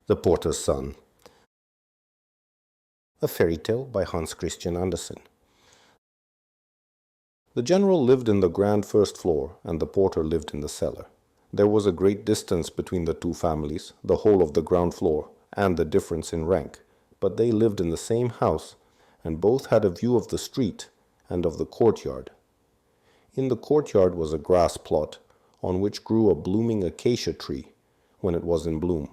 The Porter's Son. A fairy tale by Hans Christian Andersen. The general lived in the grand first floor, and the porter lived in the cellar. There was a great distance between the two families, the whole of the ground floor, and the difference in rank, but they lived in the same house, and both had a view of the street and of the courtyard. In the courtyard was a grass plot, on which grew a blooming acacia tree, when it was in bloom,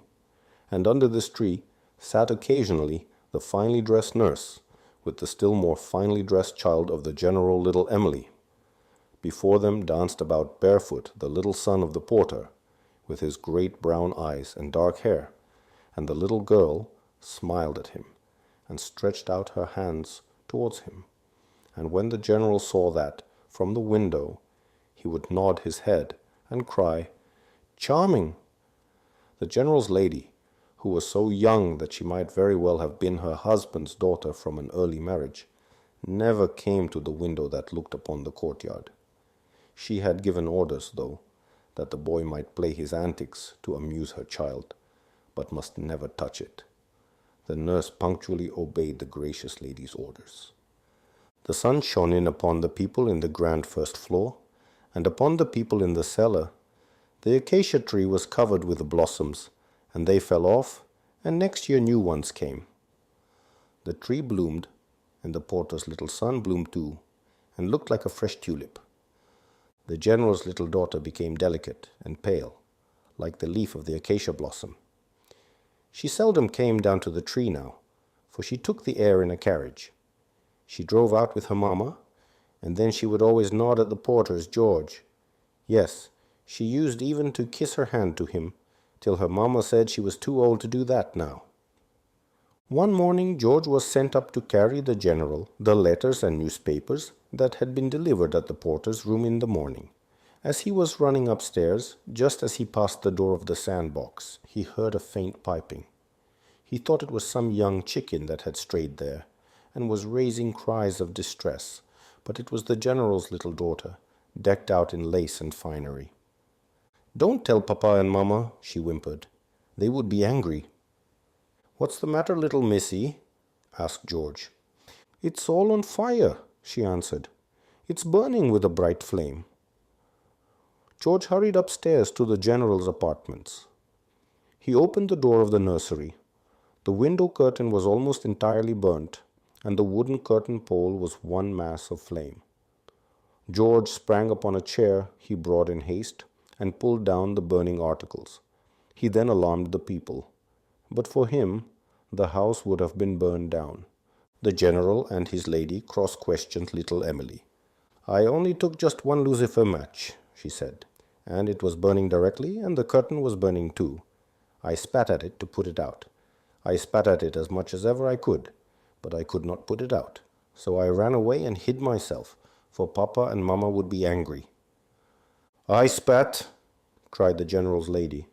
and under this tree sat occasionally the finely dressed nurse, with the still more finely dressed child of the general, little Emily. Before them danced about barefoot the little son of the porter, with his great brown eyes and dark hair, and the little girl smiled at him, and stretched out her hands towards him. And when the general saw that, from the window, he would nod his head and cry, "Charming!" The general's lady, who was so young that she might very well have been her husband's daughter from an early marriage, never came to the window that looked upon the courtyard. She had given orders, though, that the boy might play his antics to amuse her child, but must never touch it. The nurse punctually obeyed the gracious lady's orders. The sun shone in upon the people in the grand first floor, and upon the people in the cellar. The acacia tree was covered with blossoms, and they fell off, and next year new ones came. The tree bloomed, and the porter's little son bloomed too, and looked like a fresh tulip. The general's little daughter became delicate and pale, like the leaf of the acacia blossom. She seldom came down to the tree now, for she took the air in a carriage. She drove out with her mamma, and then she would always nod at the porter's George. Yes, she used even to kiss her hand to him, till her mamma said she was too old to do that now. One morning George was sent up to carry the general the letters and newspapers that had been delivered at the porter's room in the morning. As he was running upstairs, just as he passed the door of the sandbox, he heard a faint piping. He thought it was some young chicken that had strayed there, and was raising cries of distress, but it was the general's little daughter, decked out in lace and finery. "Don't tell Papa and Mamma," she whimpered. "They would be angry." "What's the matter, little missy?" asked George. "It's all on fire," she answered. "It's burning with a bright flame." George hurried upstairs to the general's apartments. He opened the door of the nursery. The window curtain was almost entirely burnt, and the wooden curtain pole was one mass of flame. George sprang upon a chair he brought in haste, and pulled down the burning articles. He then alarmed the people. But for him, the house would have been burned down. The general and his lady cross-questioned little Emily. "I only took just one lucifer match," she said, "and it was burning directly, and the curtain was burning too. I spat at it to put it out. I spat at it as much as ever I could, but I could not put it out. So I ran away and hid myself, for Papa and Mamma would be angry." "I spat!" cried the general's lady.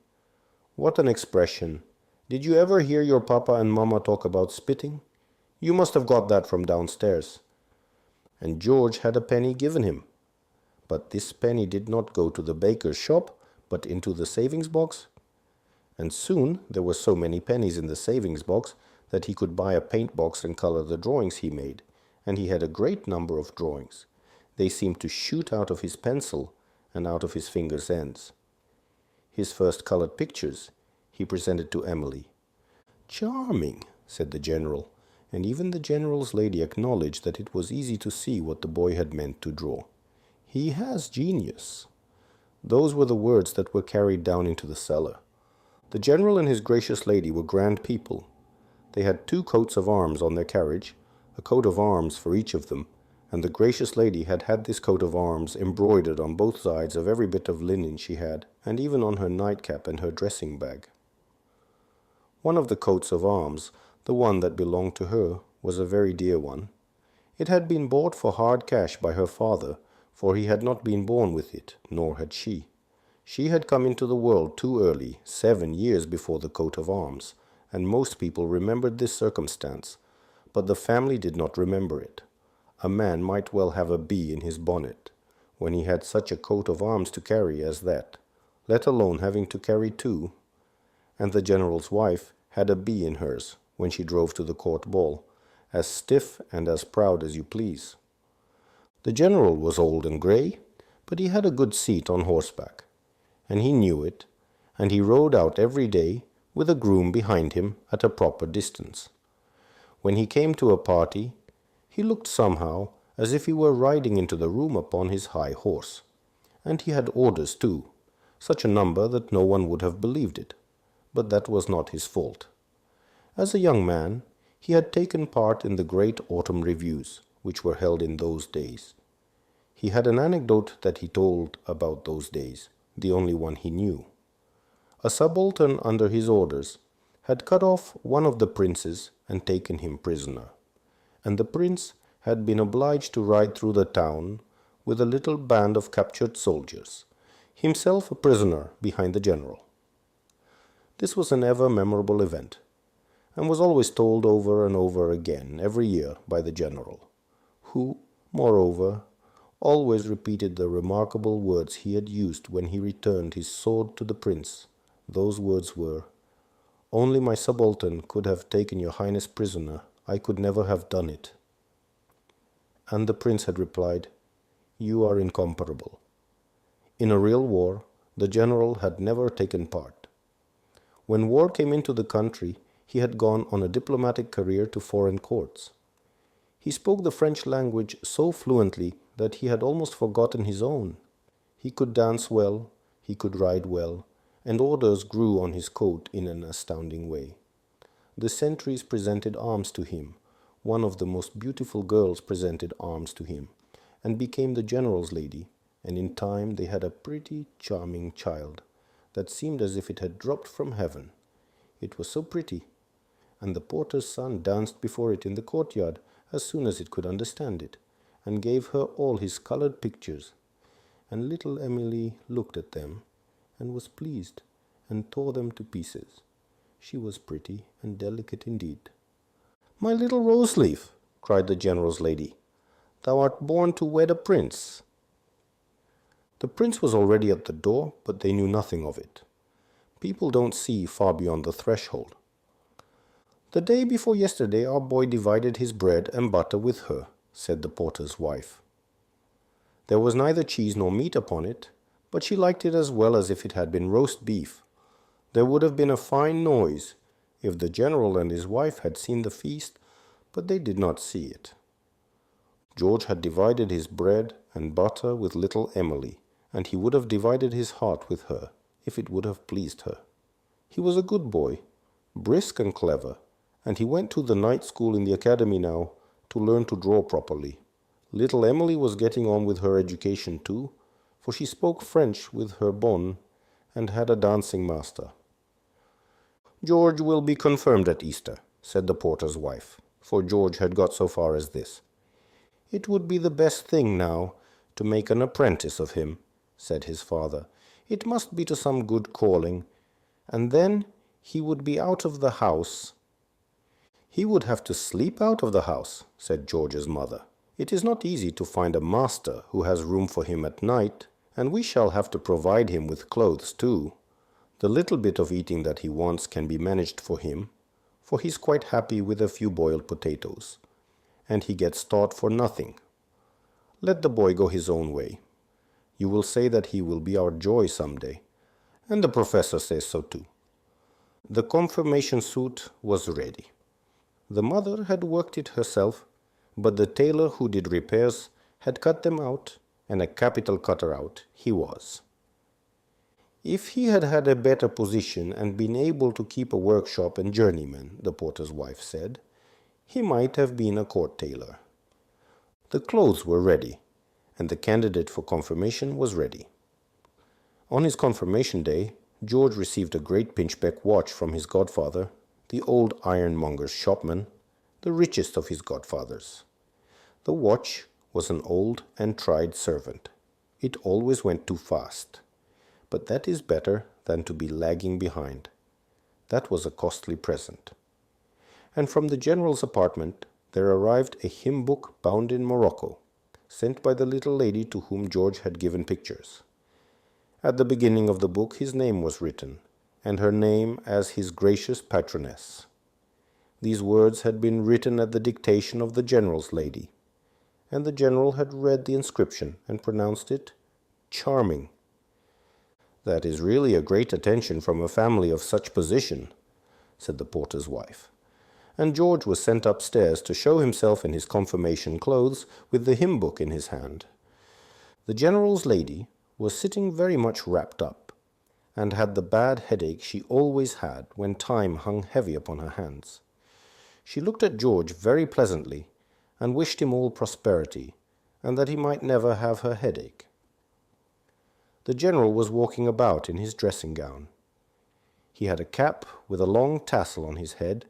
"What an expression! Did you ever hear your Papa and Mamma talk about spitting? You must have got that from downstairs." And George had a penny given him. But this penny did not go to the baker's shop, but into the savings box. And soon there were so many pennies in the savings box that he could buy a paint box and color the drawings he made, and he had a great number of drawings. They seemed to shoot out of his pencil and out of his fingers' ends. His first colored pictures he presented to Emily. "Charming," said the general, and even the general's lady acknowledged that it was easy to see what the boy had meant to draw. "He has genius." Those were the words that were carried down into the cellar. The general and his gracious lady were grand people. They had 2 coats of arms on their carriage, a coat of arms for each of them, and the gracious lady had had this coat of arms embroidered on both sides of every bit of linen she had, and even on her nightcap and her dressing bag. One of the coats of arms, the one that belonged to her, was a very dear one. It had been bought for hard cash by her father, for he had not been born with it, nor had she. She had come into the world too early, 7 years before the coat of arms, and most people remembered this circumstance, but the family did not remember it. A man might well have a bee in his bonnet, when he had such a coat of arms to carry as that, let alone having to carry 2. And the general's wife had a bee in hers when she drove to the court ball, as stiff and as proud as you please. The general was old and grey, but he had a good seat on horseback, and he knew it, and he rode out every day with a groom behind him at a proper distance. When he came to a party, he looked somehow as if he were riding into the room upon his high horse, and he had orders too, such a number that no one would have believed it, but that was not his fault. As a young man, he had taken part in the great autumn reviews, which were held in those days. He had an anecdote that he told about those days, the only one he knew. A subaltern under his orders had cut off one of the princes and taken him prisoner, and the prince had been obliged to ride through the town with a little band of captured soldiers, himself a prisoner behind the general. This was an ever memorable event, and was always told over and over again every year by the general, who, moreover, always repeated the remarkable words he had used when he returned his sword to the prince. Those words were, "Only my subaltern could have taken your highness prisoner. I could never have done it." And the prince had replied, "You are incomparable." In a real war, the general had never taken part. When war came into the country, he had gone on a diplomatic career to foreign courts. He spoke the French language so fluently that he had almost forgotten his own. He could dance well, he could ride well, and orders grew on his coat in an astounding way. The sentries presented arms to him. One of the most beautiful girls presented arms to him, and became the general's lady, and in time they had a pretty, charming child, that seemed as if it had dropped from heaven. It was so pretty, and the porter's son danced before it in the courtyard as soon as it could understand it, and gave her all his colored pictures. And little Emily looked at them, and was pleased, and tore them to pieces. She was pretty and delicate indeed. "My little Roseleaf," cried the general's lady, "thou art born to wed a prince." The prince was already at the door, but they knew nothing of it. People don't see far beyond the threshold. "The day before yesterday our boy divided his bread and butter with her," said the porter's wife. "There was neither cheese nor meat upon it, but she liked it as well as if it had been roast beef. There would have been a fine noise if the general and his wife had seen the feast, but they did not see it. George had divided his bread and butter with little Emily, and he would have divided his heart with her, if it would have pleased her. He was a good boy, brisk and clever, and he went to the night school in the academy now to learn to draw properly. Little Emily was getting on with her education too, for she spoke French with her bonne and had a dancing master. "George will be confirmed at Easter," said the porter's wife, for George had got so far as this. "It would be the best thing now to make an apprentice of him," said his father. "It must be to some good calling, and then he would be out of the house." "He would have to sleep out of the house," said George's mother. "It is not easy to find a master who has room for him at night, and we shall have to provide him with clothes too. The little bit of eating that he wants can be managed for him, for he's quite happy with a few boiled potatoes, and he gets taught for nothing. Let the boy go his own way. You will say that he will be our joy some day, and the professor says so too." The confirmation suit was ready. The mother had worked it herself, but the tailor who did repairs had cut them out, and a capital cutter out he was. If he had had a better position and been able to keep a workshop and journeyman, the porter's wife said, he might have been a court tailor. The clothes were ready, and the candidate for confirmation was ready. On his confirmation day, George received a great pinchbeck watch from his godfather, the old ironmonger's shopman, the richest of his godfathers. The watch was an old and tried servant. It always went too fast. But that is better than to be lagging behind. That was a costly present. And from the general's apartment there arrived a hymn book bound in Morocco, sent by the little lady to whom George had given pictures. At the beginning of the book his name was written, and her name as his gracious patroness. These words had been written at the dictation of the general's lady, and the general had read the inscription and pronounced it charming. "That is really a great attention from a family of such position," said the porter's wife. And George was sent upstairs to show himself in his confirmation clothes with the hymn book in his hand. The general's lady was sitting very much wrapped up, and had the bad headache she always had when time hung heavy upon her hands. She looked at George very pleasantly, and wished him all prosperity, and that he might never have her headache. The general was walking about in his dressing gown. He had a cap with a long tassel on his head,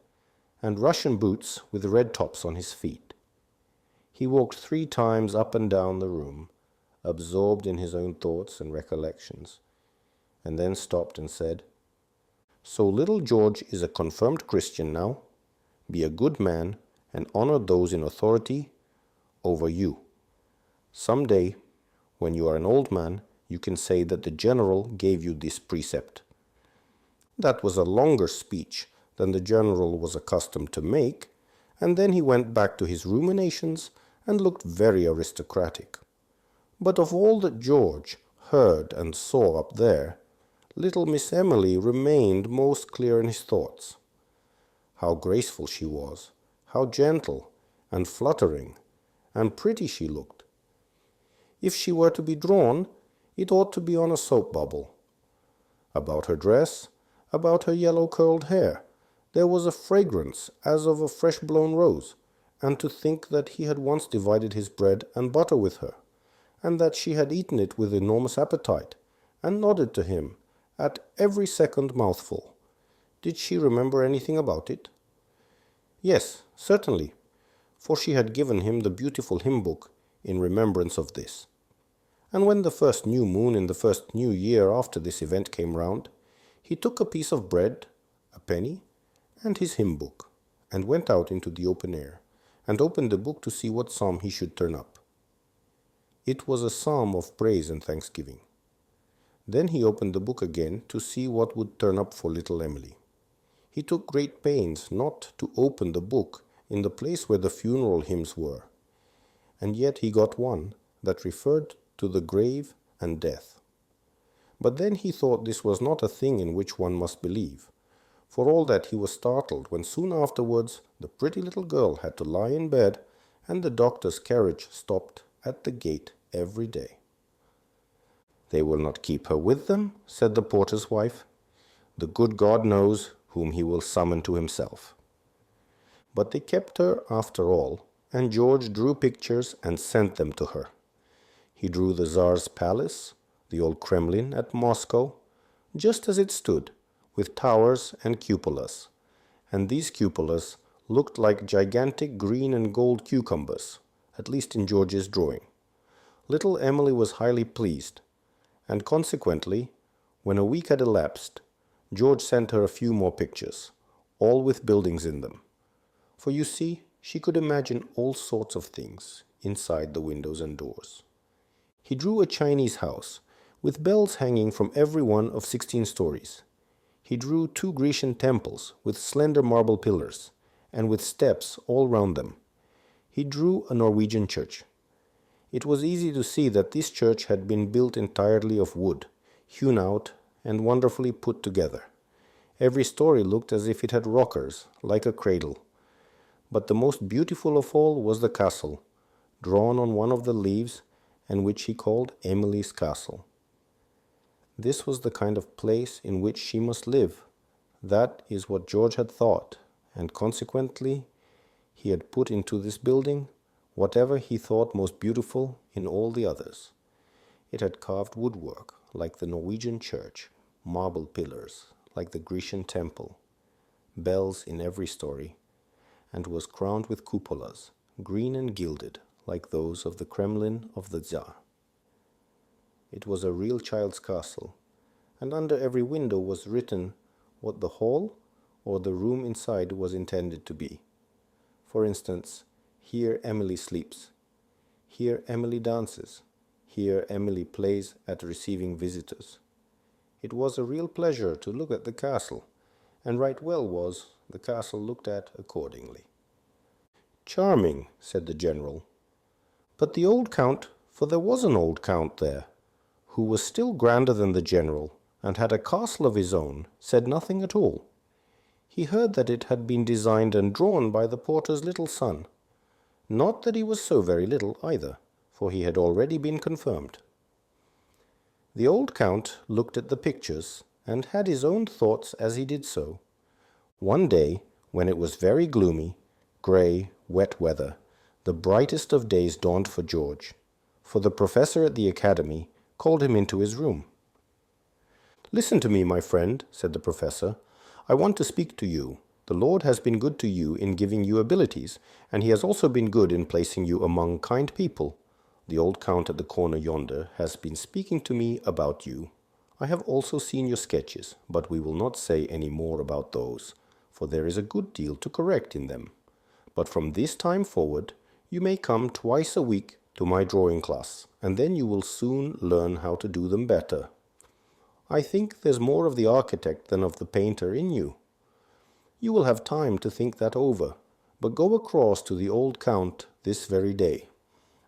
and Russian boots with red tops on his feet. He walked 3 times up and down the room, absorbed in his own thoughts and recollections, and then stopped and said, "So little George is a confirmed Christian now. Be a good man and honor those in authority over you. Some day, when you are an old man, you can say that the general gave you this precept." That was a longer speech than the general was accustomed to make, and then he went back to his ruminations and looked very aristocratic. But of all that George heard and saw up there, little Miss Emily remained most clear in his thoughts. How graceful she was, how gentle and fluttering and pretty she looked. If she were to be drawn, it ought to be on a soap bubble. About her dress, about her yellow curled hair, there was a fragrance as of a fresh-blown rose, and to think that he had once divided his bread and butter with her, and that she had eaten it with enormous appetite, and nodded to him at every second mouthful. Did she remember anything about it? Yes, certainly, for she had given him the beautiful hymn book in remembrance of this. And when the first new moon in the first new year after this event came round, he took a piece of bread, a penny, and his hymn book, and went out into the open air, and opened the book to see what psalm he should turn up. It was a psalm of praise and thanksgiving. Then he opened the book again to see what would turn up for little Emily. He took great pains not to open the book in the place where the funeral hymns were, and yet he got one that referred to the grave and death. But then he thought this was not a thing in which one must believe. For all that, he was startled when soon afterwards the pretty little girl had to lie in bed, and the doctor's carriage stopped at the gate every day. "They will not keep her with them," said the porter's wife. "The good God knows whom he will summon to himself." But they kept her after all, and George drew pictures and sent them to her. He drew the Tsar's palace, the old Kremlin at Moscow, just as it stood, with towers and cupolas, and these cupolas looked like gigantic green and gold cucumbers, at least in George's drawing. Little Emily was highly pleased, and consequently, when a week had elapsed, George sent her a few more pictures, all with buildings in them. For you see, she could imagine all sorts of things inside the windows and doors. He drew a Chinese house, with bells hanging from every one of 16 stories. He drew 2 Grecian temples with slender marble pillars, and with steps all round them. He drew a Norwegian church. It was easy to see that this church had been built entirely of wood, hewn out and wonderfully put together. Every story looked as if it had rockers, like a cradle. But the most beautiful of all was the castle, drawn on one of the leaves, and which he called Emily's Castle. This was the kind of place in which she must live. That is what George had thought, and consequently he had put into this building whatever he thought most beautiful in all the others. It had carved woodwork, like the Norwegian church, marble pillars, like the Grecian temple, bells in every story, and was crowned with cupolas, green and gilded, like those of the Kremlin of the Tsar. It was a real child's castle, and under every window was written what the hall or the room inside was intended to be. For instance, here Emily sleeps, here Emily dances, here Emily plays at receiving visitors. It was a real pleasure to look at the castle, and right well was the castle looked at accordingly. Charming, said the general. But the old count, for there was an old count there, who was still grander than the general, and had a castle of his own, said nothing at all. He heard that it had been designed and drawn by the porter's little son. Not that he was so very little either, for he had already been confirmed. The old count looked at the pictures, and had his own thoughts as he did so. One day, when it was very gloomy, grey, wet weather, the brightest of days dawned for George, for the professor at the academy called him into his room. "Listen to me, my friend," said the professor. "I want to speak to you. The Lord has been good to you in giving you abilities, and he has also been good in placing you among kind people. The old count at the corner yonder has been speaking to me about you. I have also seen your sketches, but we will not say any more about those, for there is a good deal to correct in them. But from this time forward, you may come twice a week to my drawing class, and then you will soon learn how to do them better. I think there's more of the architect than of the painter in you. You will have time to think that over, but go across to the old count this very day,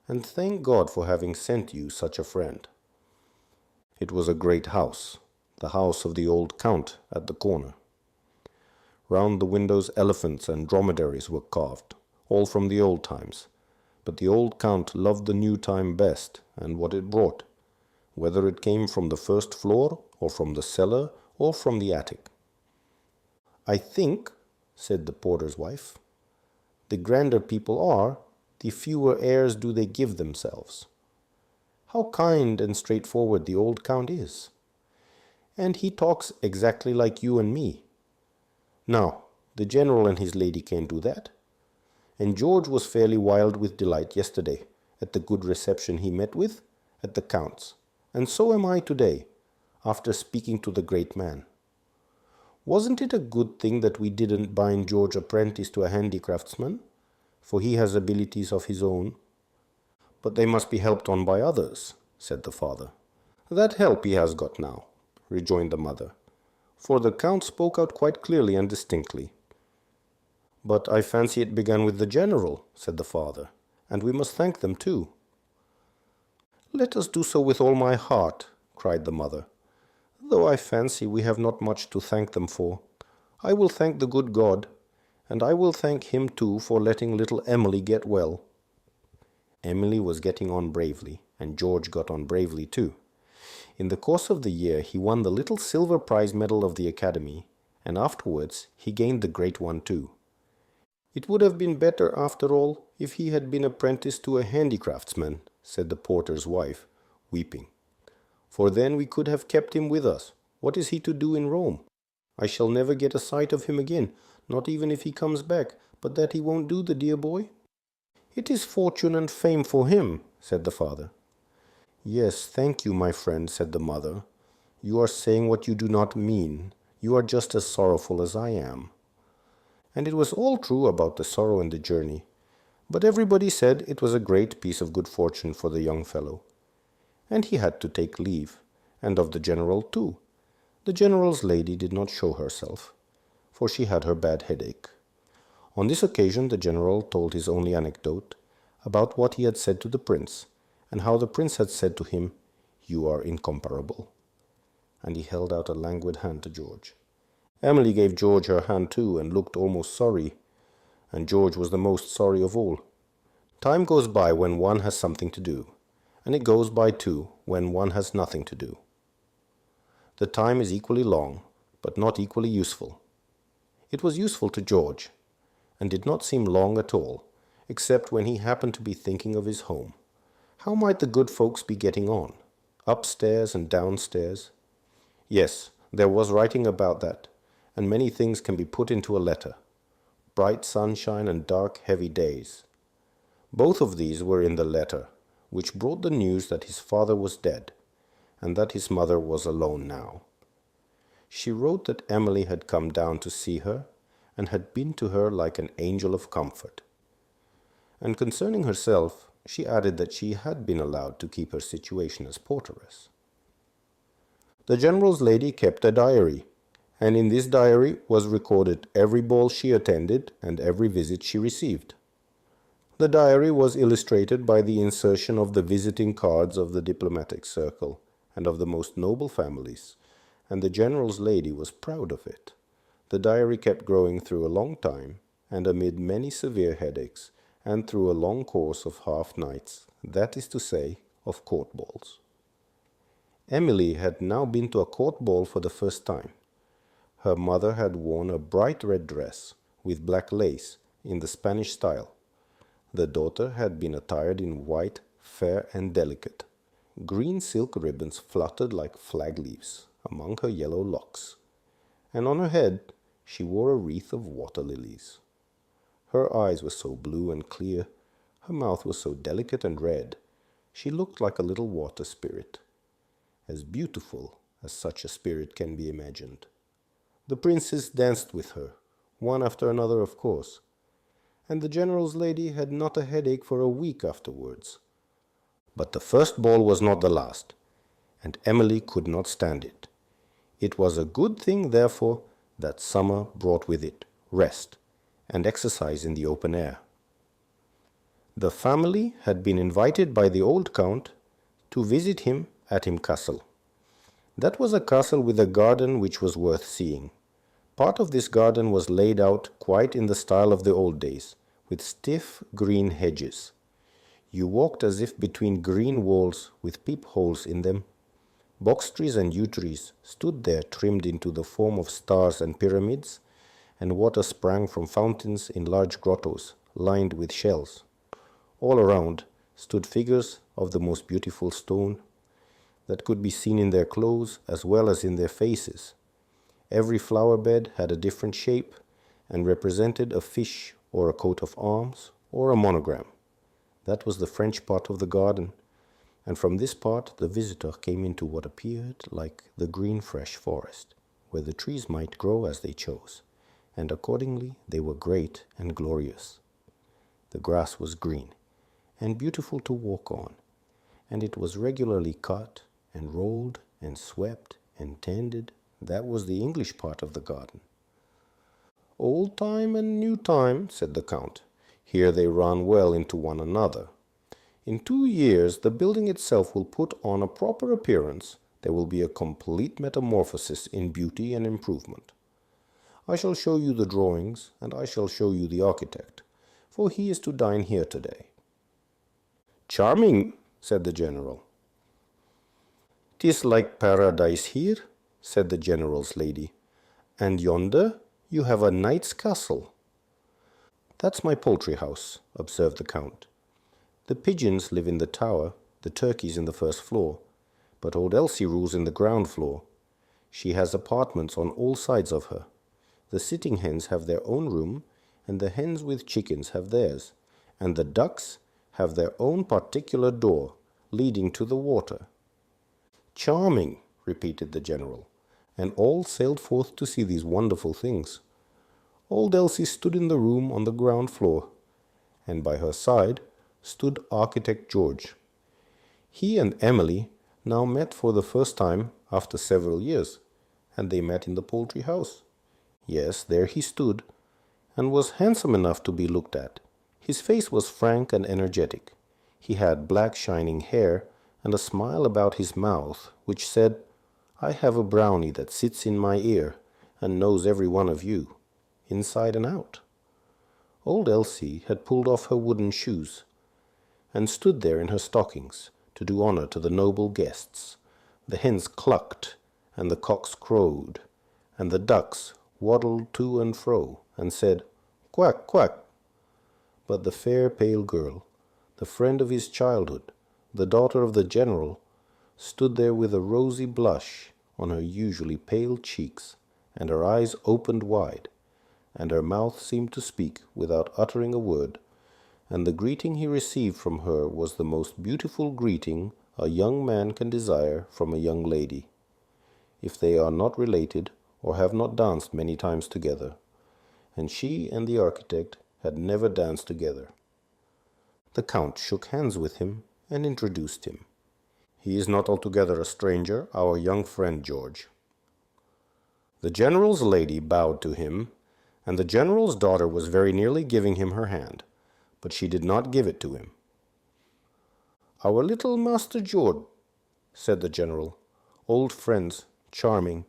and thank God for having sent you such a friend." It was a great house, the house of the old count at the corner. Round the windows elephants and dromedaries were carved, all from the old times, but the old count loved the new time best and what it brought, whether it came from the first floor or from the cellar or from the attic. "I think," said the porter's wife, "the grander people are, the fewer airs do they give themselves. How kind and straightforward the old count is! And he talks exactly like you and me. Now, the general and his lady can't do that. And George was fairly wild with delight yesterday at the good reception he met with at the count's, and so am I today, after speaking to the great man. Wasn't it a good thing that we didn't bind George apprentice to a handicraftsman, for he has abilities of his own? But they must be helped on by others," said the father. "That help he has got now," rejoined the mother, for the count spoke out quite clearly and distinctly. "But I fancy it began with the general," said the father, "and we must thank them too." "Let us do so with all my heart," cried the mother, "though I fancy we have not much to thank them for. I will thank the good God, and I will thank him too for letting little Emily get well." Emily was getting on bravely, and George got on bravely too. In the course of the year he won the little silver prize medal of the academy, and afterwards he gained the great one too. "It would have been better, after all, if he had been apprenticed to a handicraftsman," said the porter's wife, weeping. "For then we could have kept him with us. What is he to do in Rome? I shall never get a sight of him again, not even if he comes back, but that he won't do, the dear boy." "It is fortune and fame for him," said the father. "Yes, thank you, my friend," said the mother. "You are saying what you do not mean. You are just as sorrowful as I am." And it was all true about the sorrow and the journey, but everybody said it was a great piece of good fortune for the young fellow. And he had to take leave, and of the general too. The general's lady did not show herself, for she had her bad headache. On this occasion the general told his only anecdote about what he had said to the prince, and how the prince had said to him, "You are incomparable." And he held out a languid hand to George. Emily gave George her hand too, and looked almost sorry, and George was the most sorry of all. Time goes by when one has something to do, and it goes by too when one has nothing to do. The time is equally long, but not equally useful. It was useful to George, and did not seem long at all, except when he happened to be thinking of his home. How might the good folks be getting on, upstairs and downstairs? Yes, there was writing about that, and many things can be put into a letter. Bright sunshine and dark, heavy days. Both of these were in the letter, which brought the news that his father was dead, and that his mother was alone now. She wrote that Emily had come down to see her, and had been to her like an angel of comfort. And concerning herself, she added that she had been allowed to keep her situation as porteress. The general's lady kept a diary, and in this diary was recorded every ball she attended and every visit she received. The diary was illustrated by the insertion of the visiting cards of the diplomatic circle and of the most noble families, and the general's lady was proud of it. The diary kept growing through a long time, and amid many severe headaches, and through a long course of half nights, that is to say, of court balls. Emily had now been to a court ball for the first time. Her mother had worn a bright red dress with black lace in the Spanish style. The daughter had been attired in white, fair and delicate. Green silk ribbons fluttered like flag leaves among her yellow locks, and on her head she wore a wreath of water lilies. Her eyes were so blue and clear, her mouth was so delicate and red, she looked like a little water spirit, as beautiful as such a spirit can be imagined. The princes danced with her, one after another of course, and the general's lady had not a headache for a week afterwards. But the first ball was not the last, and Emily could not stand it. It was a good thing, therefore, that summer brought with it rest and exercise in the open air. The family had been invited by the old count to visit him at him castle. That was a castle with a garden which was worth seeing. Part of this garden was laid out quite in the style of the old days, with stiff green hedges. You walked as if between green walls with peepholes in them. Box trees and yew trees stood there trimmed into the form of stars and pyramids, and water sprang from fountains in large grottos lined with shells. All around stood figures of the most beautiful stone that could be seen in their clothes as well as in their faces. Every flower bed had a different shape and represented a fish or a coat of arms or a monogram. That was the French part of the garden, and from this part the visitor came into what appeared like the green fresh forest, where the trees might grow as they chose, and accordingly they were great and glorious. The grass was green and beautiful to walk on, and it was regularly cut and rolled and swept and tended. That was the English part of the garden. Old time and new time, said the count. Here they run well into one another. In 2 years the building itself will put on a proper appearance. There will be a complete metamorphosis in beauty and improvement. I shall show you the drawings, and I shall show you the architect, for he is to dine here today. Charming, said the general. 'Tis like paradise here, said the general's lady. And yonder you have a knight's castle. That's my poultry house, observed the count. The pigeons live in the tower, the turkeys in the first floor, but old Elsie rules in the ground floor. She has apartments on all sides of her. The sitting hens have their own room, and the hens with chickens have theirs, and the ducks have their own particular door leading to the water. Charming, repeated the general, and all sailed forth to see these wonderful things. Old Elsie stood in the room on the ground floor, and by her side stood architect George. He and Emily now met for the first time after several years, and they met in the poultry house. Yes, there he stood, and was handsome enough to be looked at. His face was frank and energetic. He had black shining hair and a smile about his mouth which said, I have a brownie that sits in my ear and knows every one of you, inside and out. Old Elsie had pulled off her wooden shoes and stood there in her stockings to do honor to the noble guests. The hens clucked and the cocks crowed, and the ducks waddled to and fro and said, Quack, quack. But the fair pale girl, the friend of his childhood, the daughter of the general, stood there with a rosy blush on her usually pale cheeks, and her eyes opened wide, and her mouth seemed to speak without uttering a word, and the greeting he received from her was the most beautiful greeting a young man can desire from a young lady, if they are not related or have not danced many times together, and she and the architect had never danced together. The count shook hands with him and introduced him. He is not altogether a stranger, our young friend George." The general's lady bowed to him, and the general's daughter was very nearly giving him her hand, but she did not give it to him. "Our little Master George," said the general. "Old friends, charming."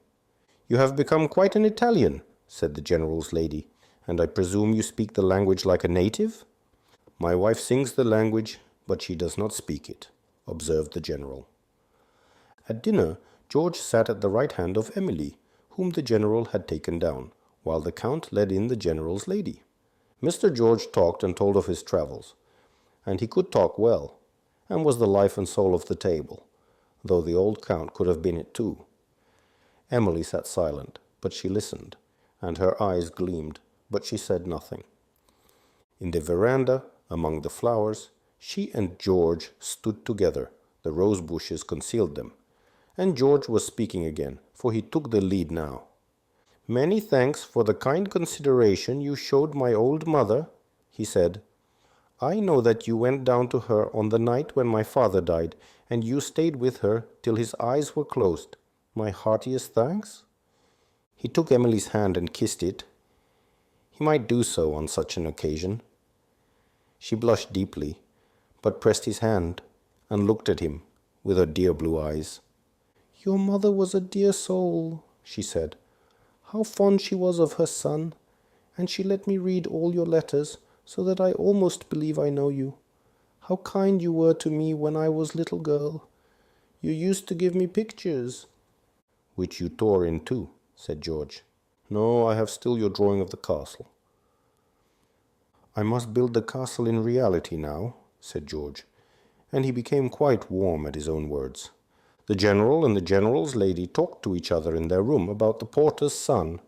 "You have become quite an Italian," said the general's lady, "and I presume you speak the language like a native?" "My wife sings the language, but she does not speak it," observed the general. At dinner, George sat at the right hand of Emily, whom the general had taken down, while the count led in the general's lady. Mr. George talked and told of his travels, and he could talk well, and was the life and soul of the table, though the old count could have been it too. Emily sat silent, but she listened, and her eyes gleamed, but she said nothing. In the veranda, among the flowers, she and George stood together. The rose bushes concealed them, and George was speaking again, for he took the lead now. "Many thanks for the kind consideration you showed my old mother," he said. "I know that you went down to her on the night when my father died, and you stayed with her till his eyes were closed. My heartiest thanks." He took Emily's hand and kissed it. He might do so on such an occasion. She blushed deeply, but pressed his hand and looked at him with her dear blue eyes. "Your mother was a dear soul," she said. "How fond she was of her son, and she let me read all your letters, so that I almost believe I know you. How kind you were to me when I was little girl. You used to give me pictures." "Which you tore in two," said George. "No, I have still your drawing of the castle." "I must build the castle in reality now," said George, and he became quite warm at his own words. The general and the general's lady talked to each other in their room about the porter's son,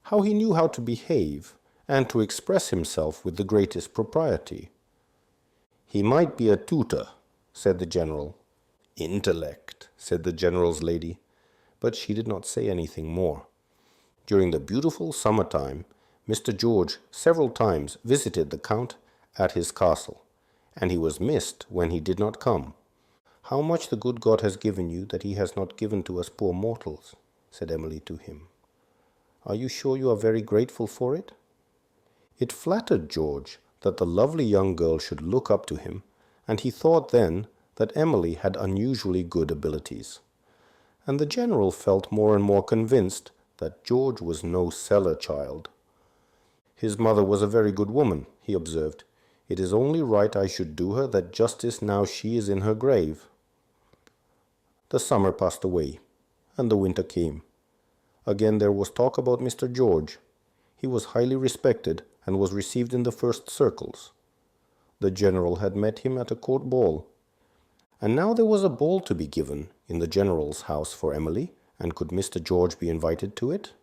how he knew how to behave and to express himself with the greatest propriety. "He might be a tutor," said the general. "Intellect," said the general's lady, but she did not say anything more. During the beautiful summer-time, Mr. George several times visited the count at his castle, and he was missed when he did not come. "How much the good God has given you that he has not given to us poor mortals," said Emily to him. "Are you sure you are very grateful for it?" It flattered George that the lovely young girl should look up to him, and he thought then that Emily had unusually good abilities. And the general felt more and more convinced that George was no cellar child. "His mother was a very good woman," he observed. "It is only right I should do her that justice now she is in her grave." The summer passed away, and the winter came. Again there was talk about Mr. George. He was highly respected and was received in the first circles. The general had met him at a court ball. And now there was a ball to be given in the general's house for Emily, and could Mr. George be invited to it?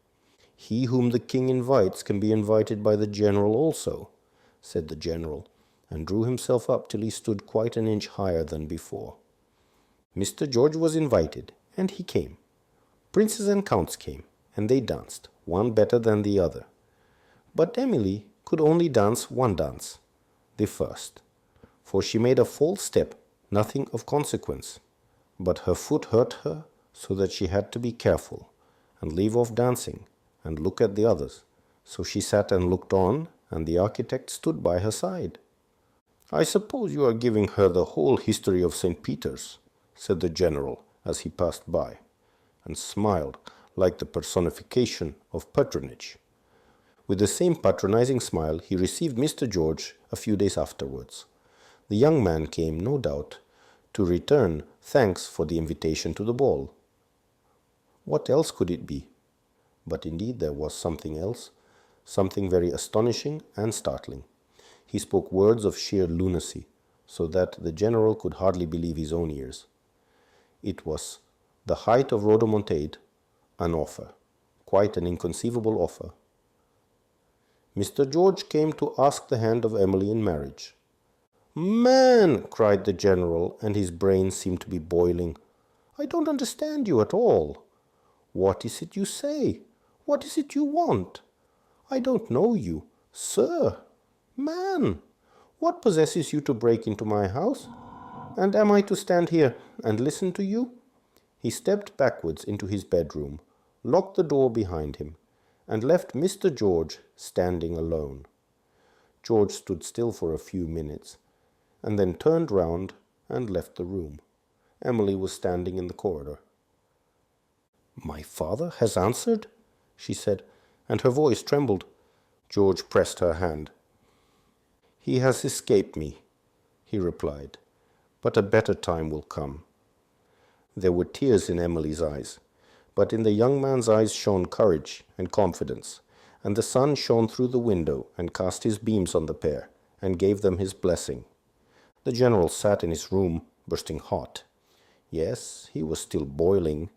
"He whom the king invites can be invited by the general also," said the general, and drew himself up till he stood quite an inch higher than before. Mr. George was invited, and he came. Princes and counts came, and they danced, one better than the other. But Emily could only dance one dance, the first, for she made a false step, nothing of consequence, but her foot hurt her so that she had to be careful, and leave off dancing, and look at the others. So she sat and looked on, and the architect stood by her side. "I suppose you are giving her the whole history of St. Peter's," said the general as he passed by, and smiled like the personification of patronage. With the same patronizing smile he received Mr. George a few days afterwards. The young man came, no doubt, to return thanks for the invitation to the ball. What else could it be? But indeed there was something else, something very astonishing and startling. He spoke words of sheer lunacy, so that the general could hardly believe his own ears. It was the height of rhodomontade, an offer, quite an inconceivable offer. Mr. George came to ask the hand of Emily in marriage. "Man!" cried the general, and his brain seemed to be boiling. "I don't understand you at all. What is it you say? What is it you want? I don't know you. Sir! Man! What possesses you to break into my house? And am I to stand here and listen to you?" He stepped backwards into his bedroom, locked the door behind him, and left Mr. George standing alone. George stood still for a few minutes, and then turned round and left the room. Emily was standing in the corridor. "My father has answered?" she said, and her voice trembled. George pressed her hand. "He has escaped me," he replied, "but a better time will come." There were tears in Emily's eyes, but in the young man's eyes shone courage and confidence, and the sun shone through the window and cast his beams on the pair and gave them his blessing. The general sat in his room, bursting hot. Yes, he was still boiling,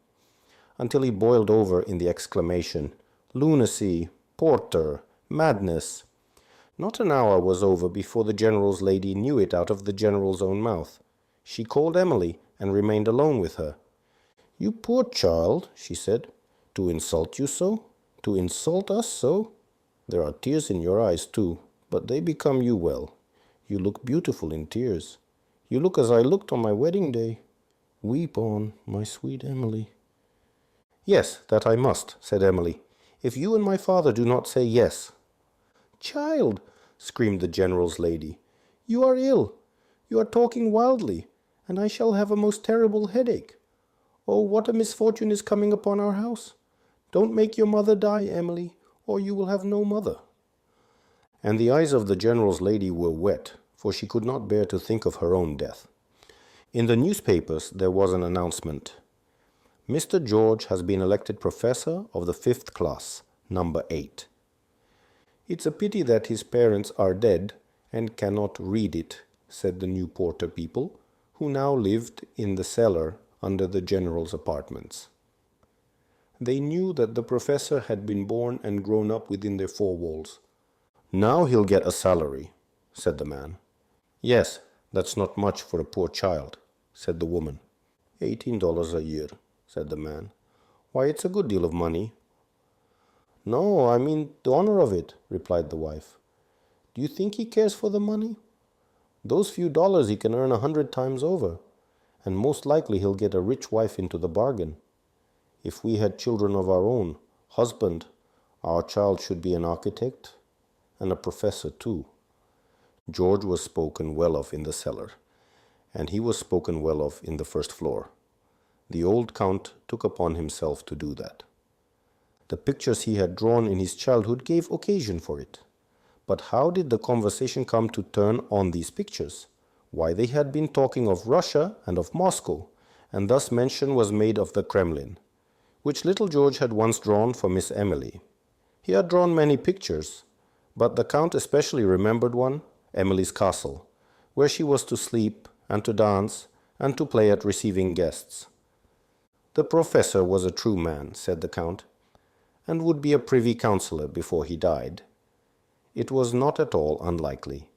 until he boiled over in the exclamation, "Lunacy, Porter, madness!" Not an hour was over before the general's lady knew it out of the general's own mouth. She called Emily and remained alone with her. "You poor child," she said, "to insult you so? To insult us so? There are tears in your eyes too, but they become you well. You look beautiful in tears. You look as I looked on my wedding day. Weep on, my sweet Emily." "Yes, that I must," said Emily, "if you and my father do not say yes." "Child," screamed the general's lady, "you are ill. You are talking wildly, and I shall have a most terrible headache. Oh, what a misfortune is coming upon our house! Don't make your mother die, Emily, or you will have no mother." And the eyes of the general's lady were wet, for she could not bear to think of her own death. In the newspapers there was an announcement. "Mr. George has been elected professor of the 5th class, number 8. "It's a pity that his parents are dead and cannot read it," said the New Porter people, who now lived in the cellar under the general's apartments. They knew that the professor had been born and grown up within their four walls. "Now he'll get a salary," said the man. "Yes, that's not much for a poor child," said the woman. $18 a year, said the man. "Why, it's a good deal of money." "No, I mean the honor of it," replied the wife. "Do you think he cares for the money? Those few dollars he can earn 100 times over, and most likely he'll get a rich wife into the bargain. If we had children of our own, husband, our child should be an architect, and a professor too." George was spoken well of in the cellar, and he was spoken well of in the first floor. The old count took upon himself to do that. The pictures he had drawn in his childhood gave occasion for it. But how did the conversation come to turn on these pictures? Why, they had been talking of Russia and of Moscow, and thus mention was made of the Kremlin, which little George had once drawn for Miss Emily. He had drawn many pictures, but the count especially remembered one, Emily's castle, where she was to sleep and to dance and to play at receiving guests. The professor was a true man, said the count, and would be a privy councillor before he died. It was not at all unlikely,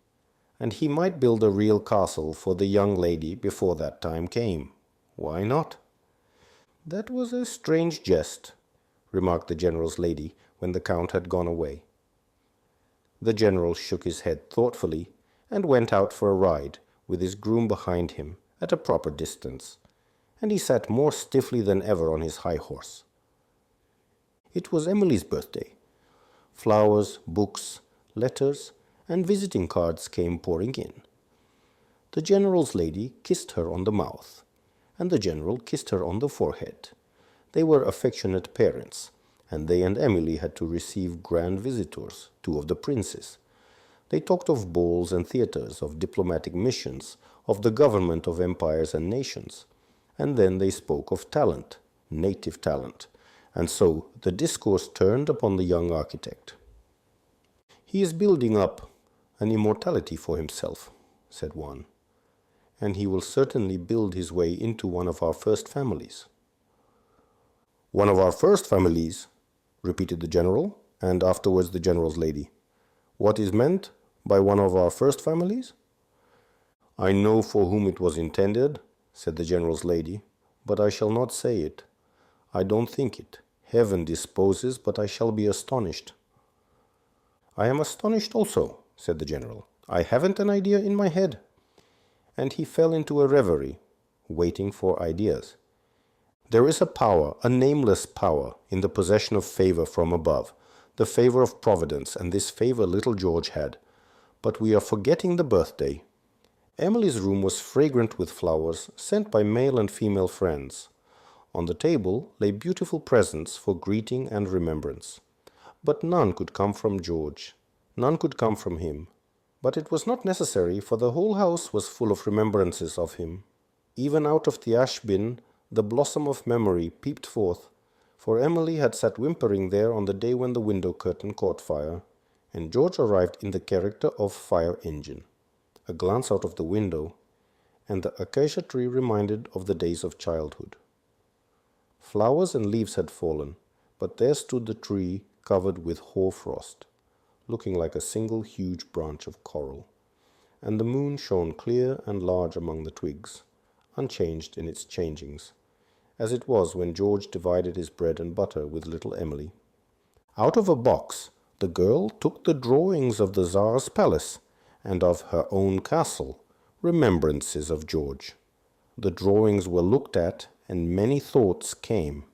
and he might build a real castle for the young lady before that time came. Why not? "That was a strange jest," remarked the general's lady when the count had gone away. The general shook his head thoughtfully and went out for a ride with his groom behind him at a proper distance, and he sat more stiffly than ever on his high horse. It was Emily's birthday. Flowers, books, letters, and visiting cards came pouring in. The general's lady kissed her on the mouth, and the general kissed her on the forehead. They were affectionate parents, and they and Emily had to receive grand visitors, two of the princes. They talked of balls and theaters, of diplomatic missions, of the government of empires and nations, and then they spoke of talent, native talent, and so the discourse turned upon the young architect. "He is building up an immortality for himself," said one, "and he will certainly build his way into one of our first families." "One of our first families," repeated the general, and afterwards the general's lady. "What is meant by one of our first families?" "I know for whom it was intended," said the general's lady, "but I shall not say it. I don't think it. Heaven disposes, but I shall be astonished." "I am astonished also," said the general. "I haven't an idea in my head." and he fell into a reverie, waiting for ideas. There is a power, a nameless power, in the possession of favor from above, the favor of Providence, and this favor little George had. But we are forgetting the birthday. Emily's room was fragrant with flowers sent by male and female friends. On the table lay beautiful presents for greeting and remembrance. But none could come from George. None could come from him. But it was not necessary, for the whole house was full of remembrances of him. Even out of the ash bin the blossom of memory peeped forth, for Emily had sat whimpering there on the day when the window curtain caught fire, and George arrived in the character of fire engine. A glance out of the window, and the acacia tree reminded of the days of childhood. Flowers and leaves had fallen, but there stood the tree covered with hoar-frost, looking like a single huge branch of coral, and the moon shone clear and large among the twigs, unchanged in its changings, as it was when George divided his bread and butter with little Emily. Out of a box the girl took the drawings of the Tsar's palace and of her own castle, remembrances of George. The drawings were looked at, and many thoughts came.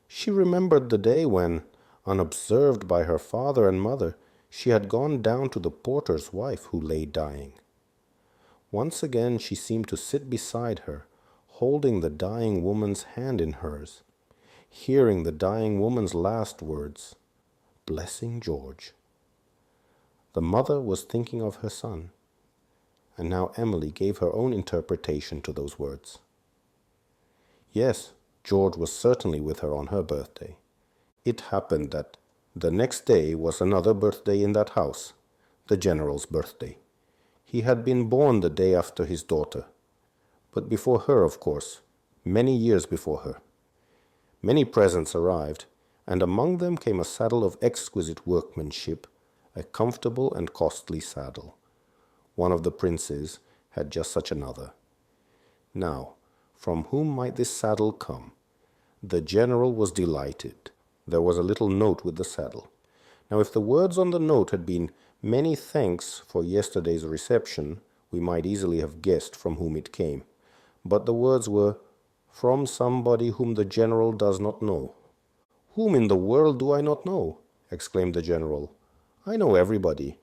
She remembered the day when, unobserved by her father and mother, she had gone down to the porter's wife who lay dying. Once again she seemed to sit beside her, holding the dying woman's hand in hers, hearing the dying woman's last words, "Blessing George." The mother was thinking of her son, and now Emily gave her own interpretation to those words. Yes, George was certainly with her on her birthday. It happened that the next day was another birthday in that house, the general's birthday. He had been born the day after his daughter, but before her, of course, many years before her. Many presents arrived, and among them came a saddle of exquisite workmanship, a comfortable and costly saddle. One of the princes had just such another. Now, from whom might this saddle come? The general was delighted. There was a little note with the saddle. Now, if the words on the note had been "Many thanks for yesterday's reception," we might easily have guessed from whom it came. But the words were, "From somebody whom the general does not know." "Whom in the world do I not know?" exclaimed the general. "I know everybody."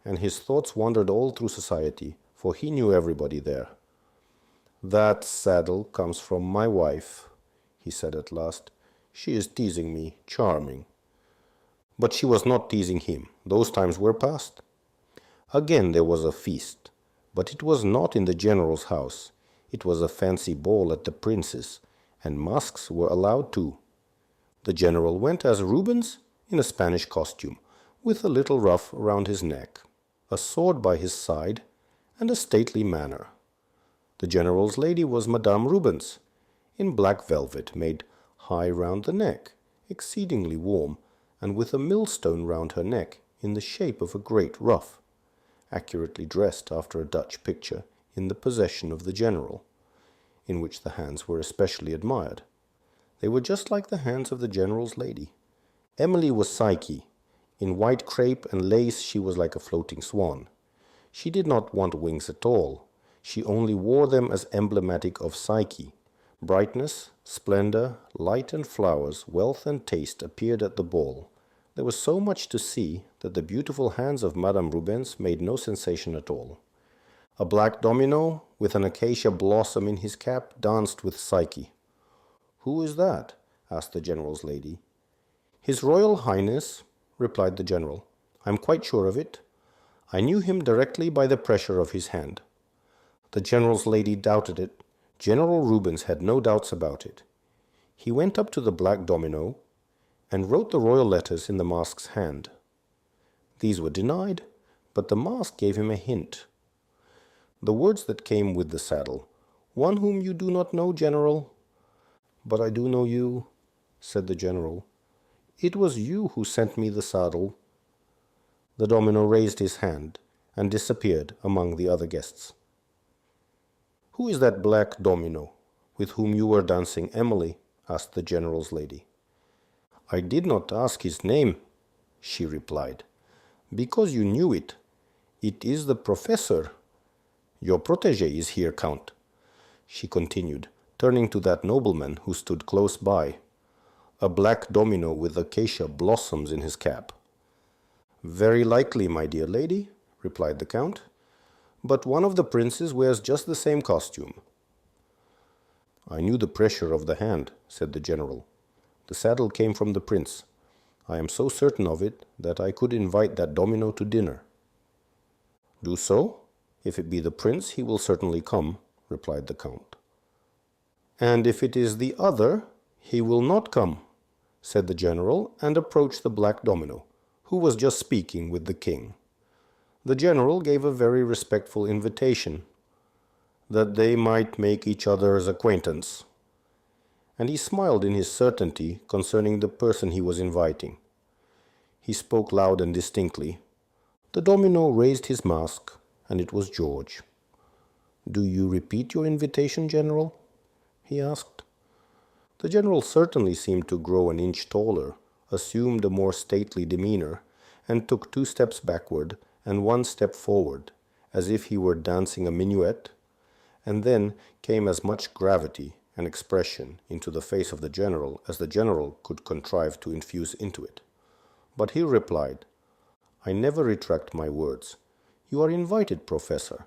And his thoughts wandered all through society, for he knew everybody there. "That saddle comes from my wife," he said at last. "She is teasing me, charming." But she was not teasing him. Those times were past. Again there was a feast, but it was not in the general's house. It was a fancy ball at the prince's, and masks were allowed too. The general went as Rubens in a Spanish costume, with a little ruff round his neck, a sword by his side, and a stately manner. The general's lady was Madame Rubens, in black velvet made high round the neck, exceedingly warm, and with a millstone round her neck in the shape of a great ruff, accurately dressed after a Dutch picture in the possession of the general, in which the hands were especially admired. They were just like the hands of the general's lady. Emily was Psyche. In white crepe and lace she was like a floating swan. She did not want wings at all. She only wore them as emblematic of Psyche. Brightness, splendor, light and flowers, wealth and taste appeared at the ball. There was so much to see that the beautiful hands of Madame Rubens made no sensation at all. A black domino, with an acacia blossom in his cap, danced with Psyche. "Who is that?" asked the general's lady. "His Royal Highness," replied the general. "I am quite sure of it. I knew him directly by the pressure of his hand." The general's lady doubted it. General Rubens had no doubts about it. He went up to the black domino and wrote the royal letters in the mask's hand. These were denied, but the mask gave him a hint. The words that came with the saddle, "One whom you do not know, General." "But I do know you," said the general. "It was you who sent me the saddle." The domino raised his hand and disappeared among the other guests. "Who is that black domino with whom you were dancing, Emily?" asked the general's lady. "I did not ask his name," she replied, "because you knew it. It is the professor." Your protégé is here, Count, she continued, turning to that nobleman who stood close by, a black domino with acacia blossoms in his cap. Very likely, my dear lady, replied the Count, but one of the princes wears just the same costume. I knew the pressure of the hand, said the general. The saddle came from the prince. I am so certain of it that I could invite that domino to dinner. Do so. If it be the prince, he will certainly come, replied the Count. And if it is the other, he will not come, said the general, and approached the black domino, who was just speaking with the king. The general gave a very respectful invitation, that they might make each other's acquaintance, and he smiled in his certainty concerning the person he was inviting. He spoke loud and distinctly. The domino raised his mask, and it was George. Do you repeat your invitation, General? He asked. The general certainly seemed to grow an inch taller, assumed a more stately demeanor, and took 2 steps backward and 1 step forward, as if he were dancing a minuet, and then came as much gravity and expression into the face of the general as the general could contrive to infuse into it. But he replied, I never retract my words. You are invited, Professor.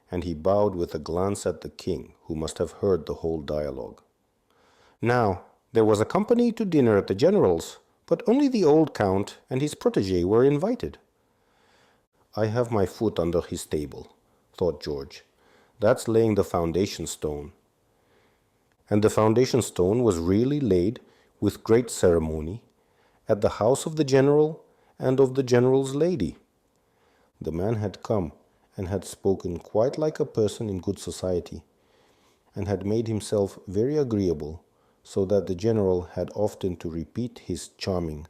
And he bowed with a glance at the king, who must have heard the whole dialogue. Now, there was a company to dinner at the general's, but only the old count and his protégé were invited. I have my foot under his table, thought George. That's laying the foundation stone. And the foundation stone was really laid with great ceremony at the house of the general and of the general's lady. The man had come and had spoken quite like a person in good society, and had made himself very agreeable, so that the general had often to repeat his charming.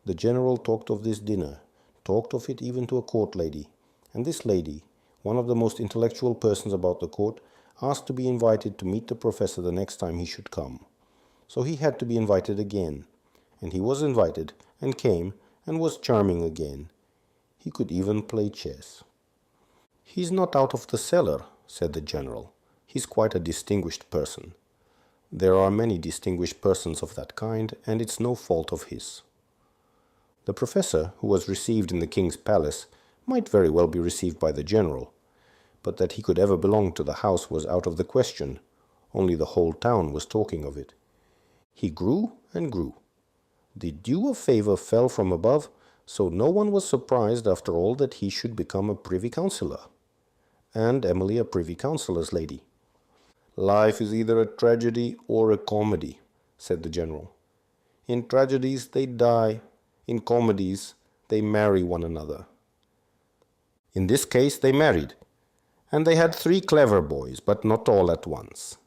The general talked of this dinner, talked of it even to a court lady, and this lady, one of the most intellectual persons about the court, asked to be invited to meet the professor the next time he should come. So he had to be invited again, and he was invited, and came, and was charming again. He could even play chess. He's not out of the cellar, said the general. He's quite a distinguished person. There are many distinguished persons of that kind, and it's no fault of his. The professor, who was received in the king's palace, might very well be received by the general, but that he could ever belong to the house was out of the question. Only the whole town was talking of it. He grew and grew. The dew of favor fell from above, so no one was surprised after all that he should become a privy councillor, and Emily a privy councillor's lady. Life is either a tragedy or a comedy, said the general. In tragedies they die, in comedies they marry one another. In this case they married, and they had 3 clever boys, but not all at once.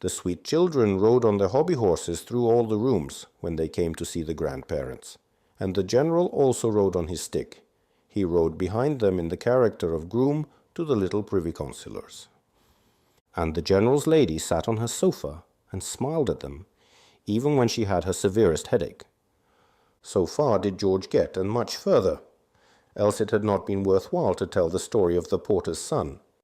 The sweet children rode on their hobby horses through all the rooms when they came to see the grandparents, and the general also rode on his stick. He rode behind them in the character of groom to the little privy councillors. And the general's lady sat on her sofa and smiled at them, even when she had her severest headache. So far did George get, and much further, else it had not been worthwhile to tell the story of the porter's son,